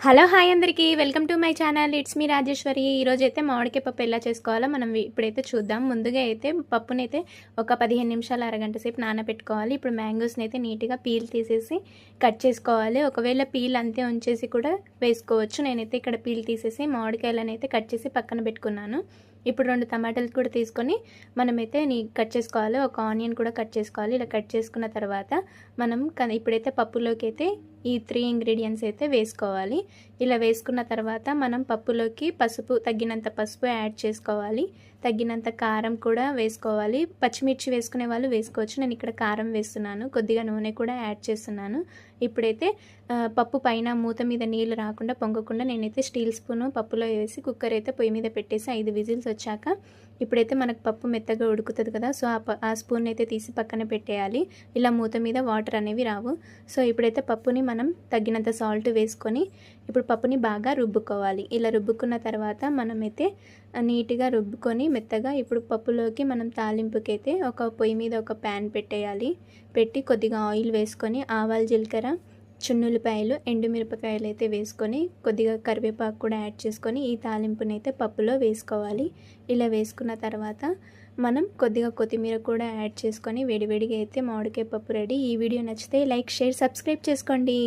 Hello hi అందరికీ welcome to my channel. It's me Rajeshwari. ఈరోజు అయితే మామిడికాయ పప్పు ఎలా చేసుకోవాలో మనం ఇప్పుడైతే చూద్దాం. ముందుగా అయితే పప్పునైతే ఒక 15 నిమిషాలు అరగంట సేపు నానబెట్టుకోవాలి. ఇప్పుడు మ్యాంగోస్ని అయితే నీట్గా పీల్ తీసేసి కట్ చేసుకోవాలి. ఒకవేళ పీల్ అంతే ఉంచేసి కూడా వేసుకోవచ్చు. నేనైతే ఇక్కడ పీల్ తీసేసి మామిడికాయలను అయితే కట్ చేసి పక్కన పెట్టుకున్నాను. ఇప్పుడు 2 టమాటాలు కూడా తీసుకొని మనమైతే కట్ చేసుకోవాలి. ఒక ఆనియన్ కూడా కట్ చేసుకోవాలి. ఇలా కట్ చేసుకున్న తర్వాత మనం ఇప్పుడైతే పప్పులోకి అయితే ఈ 3 ఇంగ్రీడియంట్స్ అయితే వేసుకోవాలి. ఇలా వేసుకున్న తర్వాత మనం పప్పులోకి తగినంత పసుపు యాడ్ చేసుకోవాలి. తగినంత కారం కూడా వేసుకోవాలి. పచ్చిమిర్చి వేసుకునే వాళ్ళు వేసుకోవచ్చు. నేను ఇక్కడ కారం వేస్తున్నాను. కొద్దిగా నూనె కూడా యాడ్ చేస్తున్నాను. ఇప్పుడైతే పప్పు పైన మూత మీద నీళ్ళు రాకుండా పొంగకుండా నేనైతే స్టీల్ స్పూను పప్పులో వేసి కుక్కర్ అయితే పొయ్యి మీద పెట్టేసి 5 విజిల్స్ వచ్చాక ఇప్పుడైతే మనకు పప్పు మెత్తగా ఉడుకుతుంది కదా, సో ఆ స్పూన్ అయితే తీసి పక్కన పెట్టేయాలి. ఇలా మూత మీద వాటర్ అనేవి రావు. సో ఇప్పుడైతే పప్పుని మనం తగినంత సాల్ట్ వేసుకొని ఇప్పుడు పప్పుని బాగా రుబ్బుకోవాలి. ఇలా రుబ్బుకున్న తర్వాత మనమైతే నీట్గా రుబ్బుకొని మెత్తగా ఇప్పుడు పప్పులోకి మనం తాలింపుకైతే పొయ్యి మీద ఒక ప్యాన్ పెట్టేయాలి. పెట్టి కొద్దిగా ఆయిల్ వేసుకొని ఆవాలు, జీలకర్ర, చున్నులపాయలు, ఎండుమిరపకాయలు అయితే వేసుకొని కొద్దిగా కరివేపాకు కూడా యాడ్ చేసుకొని ఈ తాలింపుని అయితే పప్పులో వేసుకోవాలి. ఇలా వేసుకున్న తర్వాత మనం కొద్దిగా కొత్తిమీర కూడా యాడ్ చేసుకొని వేడివేడిగా అయితే మామిడికాయ పప్పు రెడీ. ఈ వీడియో నచ్చితే లైక్, షేర్, సబ్స్క్రైబ్ చేసుకోండి.